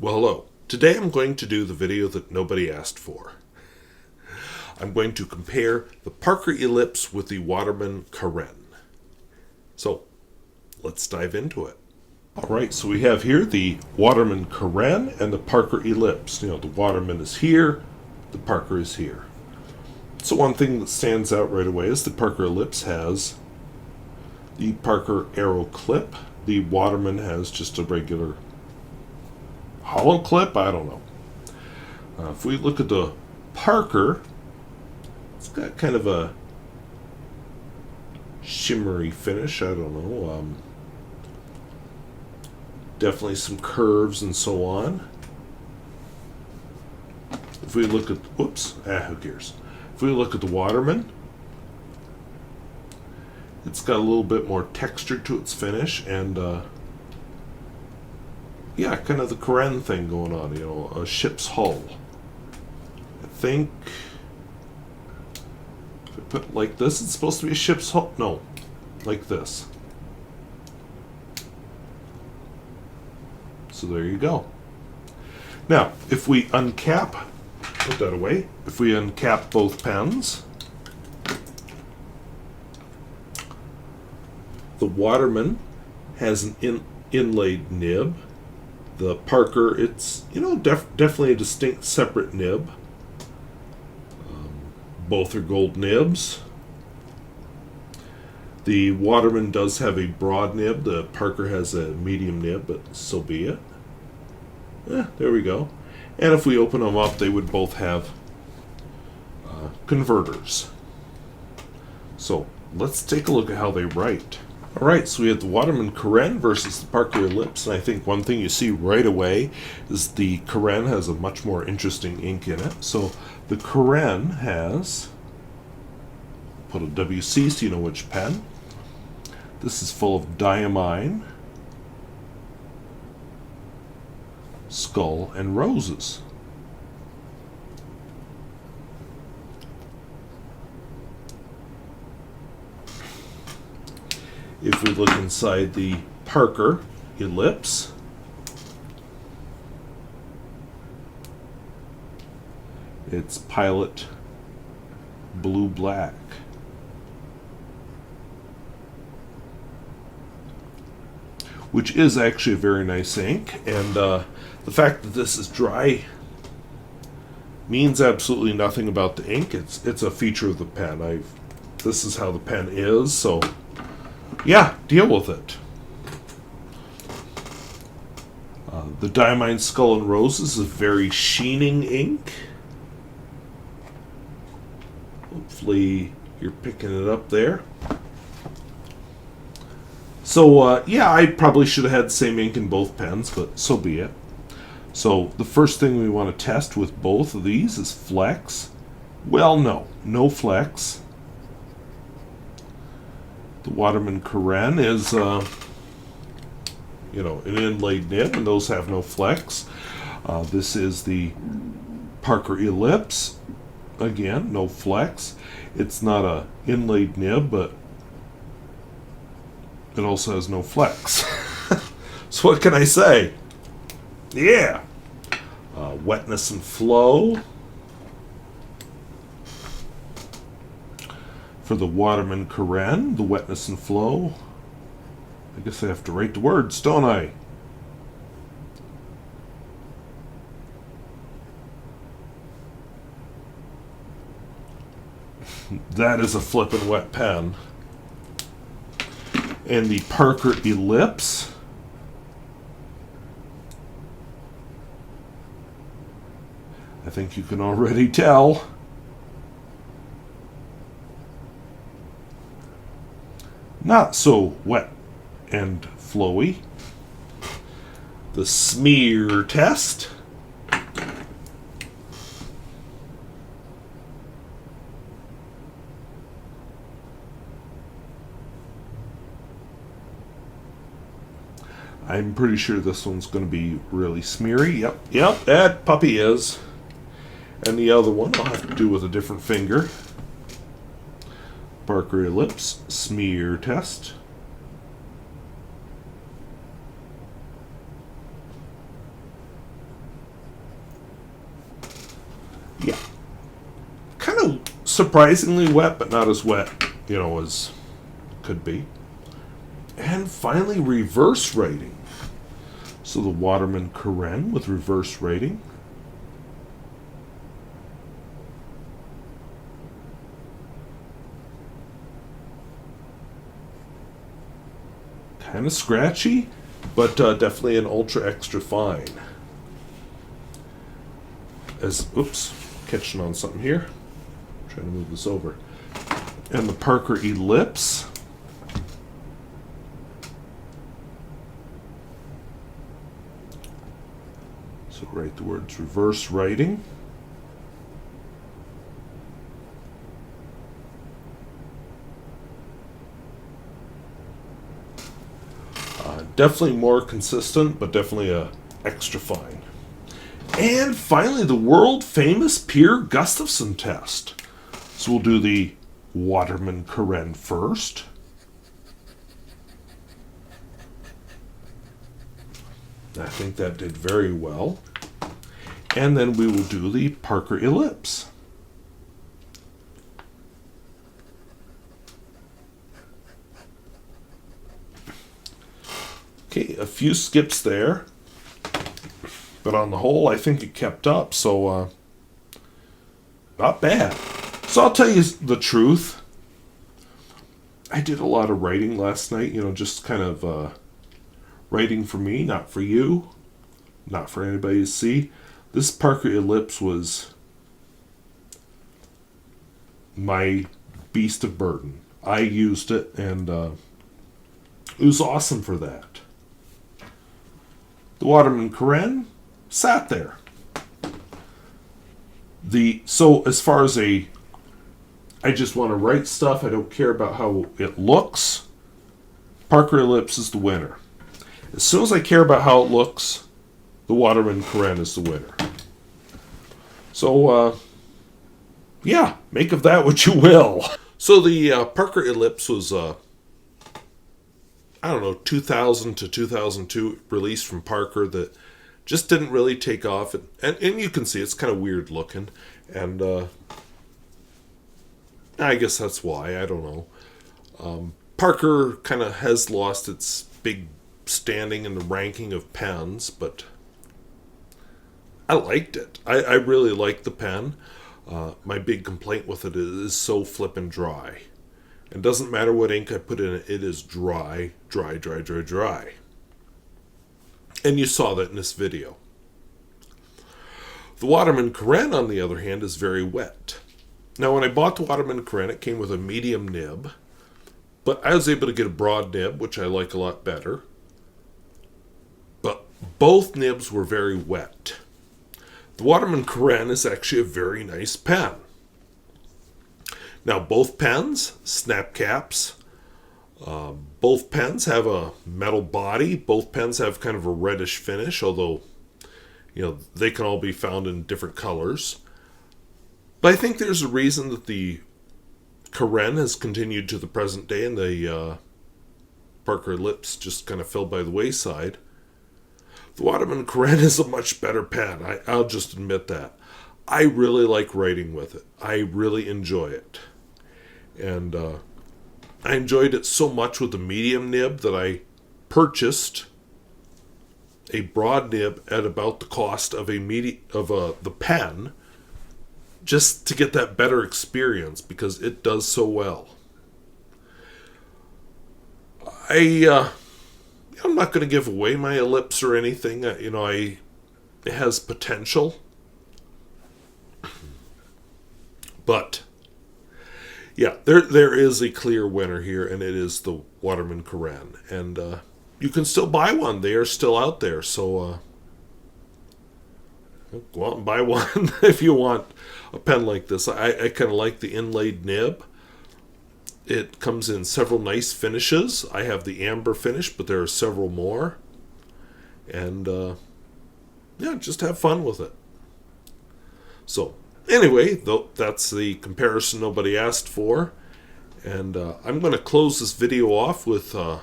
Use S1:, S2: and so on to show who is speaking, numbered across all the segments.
S1: Well, hello. Today I'm going to do the video that nobody asked for. I'm going to compare the Parker Ellipse with the Waterman Carène. So, let's dive into it. Alright, so we have here the Waterman Carène and the Parker Ellipse. The Waterman is here, the Parker is here. So one thing that stands out right away is the Parker Ellipse has the Parker arrow clip. The Waterman has just a regular hollow clip. I don't know. If we look at the Parker, it's got kind of a shimmery finish. I don't know. Definitely some curves and so on. If we look at, who cares? If we look at the Waterman, it's got a little bit more texture to its finish, and kind of the Carène thing going on, a ship's hull. I think if I put it like this, it's supposed to be a ship's hull. No, like this. So there you go. Now, if we uncap, put that away, if we uncap both pens, the Waterman has an inlaid nib. The Parker, it's, definitely a distinct separate nib. Both are gold nibs. The Waterman does have a broad nib. The Parker has a medium nib, but so be it. There we go. And if we open them up, they would both have converters. So let's take a look at how they write. Alright, so we have the Waterman Carène versus the Parker Ellipse, and I think one thing you see right away is the Carène has a much more interesting ink in it. So the Carène has, put a WC so you know which pen. This is full of diamine, skull, and roses. If we look inside the Parker Ellipse, it's Pilot blue-black. Which is actually a very nice ink, and the fact that this is dry means absolutely nothing about the ink. It's a feature of the pen. This is how the pen is, so yeah, deal with it. The Diamine Skull and Roses is a very sheening ink. Hopefully you're picking it up there. So, I probably should have had the same ink in both pens, but so be it. So, the first thing we want to test with both of these is flex. Well, no flex. The Waterman Carène is, an inlaid nib, and those have no flex. This is the Parker Ellipse. Again, no flex. It's not a inlaid nib, but it also has no flex. So what can I say? Yeah. Wetness and Flow. For the Waterman Carène, the Wetness and Flow. I guess I have to write the words, don't I? That is a flippin' wet pen. And the Parker Ellipse. I think you can already tell. Not so wet and flowy. The smear test. I'm pretty sure this one's going to be really smeary. Yep, that puppy is. And the other one I'll have to do with a different finger. Parker Ellipse smear test. surprisingly wet, but not as wet, as could be. And finally, reverse writing. So the Waterman Carène with reverse writing. Kind of scratchy, but definitely an ultra extra fine. Oops, catching on something here. Trying to move this over. And the Parker Ellipse. So write the words reverse writing. Definitely more consistent, but definitely a extra fine. And finally, the world famous Pier Gustafson test. So we'll do the Waterman Carène first. I think that did very well. And then we will do the Parker Ellipse. Okay, a few skips there. But on the whole, I think it kept up, so not bad. So I'll tell you the truth. I did a lot of writing last night, just kind of writing for me, not for you, not for anybody to see. This Parker Ellipse was my beast of burden. I used it, and it was awesome for that. The Waterman Carène sat there. So as far as I just want to write stuff, I don't care about how it looks, Parker Ellipse is the winner. As soon as I care about how it looks, the Waterman Carène is the winner. So, yeah, make of that what you will. So the Parker Ellipse was, 2000 to 2002 release from Parker that just didn't really take off. And you can see it's kind of weird looking. And I guess that's why. I don't know. Parker kind of has lost its big standing in the ranking of pens, but I liked it. I really liked the pen. My big complaint with it is so flippin' dry. It doesn't matter what ink I put in it, it is dry, dry, dry, dry, dry. And you saw that in this video. The Waterman Carène, on the other hand, is very wet. Now, when I bought the Waterman Carène, it came with a medium nib, but I was able to get a broad nib, which I like a lot better. But both nibs were very wet. The Waterman Carène is actually a very nice pen. Now, both pens, snap caps, both pens have a metal body. Both pens have kind of a reddish finish, although, they can all be found in different colors. But I think there's a reason that the Carène has continued to the present day and the Parker Ellipse just kind of fell by the wayside. The Waterman Carène is a much better pen. I'll just admit that. I really like writing with it. I really enjoy it. And I enjoyed it so much with the medium nib that I purchased a broad nib at about the cost of the pen, just to get that better experience because it does so well. I'm not going to give away my ellipse or anything. It has potential. But, yeah, there is a clear winner here, and it is the Waterman Carène. And you can still buy one. They are still out there. So go out and buy one if you want a pen like this. I kind of like the inlaid nib. It comes in several nice finishes. I have the amber finish, but there are several more. And, just have fun with it. So, anyway, that's the comparison nobody asked for. And I'm going to close this video off with a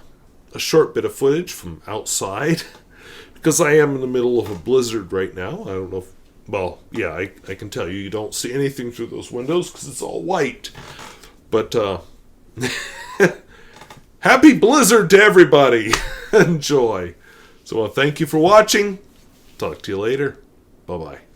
S1: short bit of footage from outside. Because I am in the middle of a blizzard right now. I don't know if Well, yeah, I can tell you don't see anything through those windows because it's all white. But happy blizzard to everybody. Enjoy. So thank you for watching. Talk to you later. Bye-bye.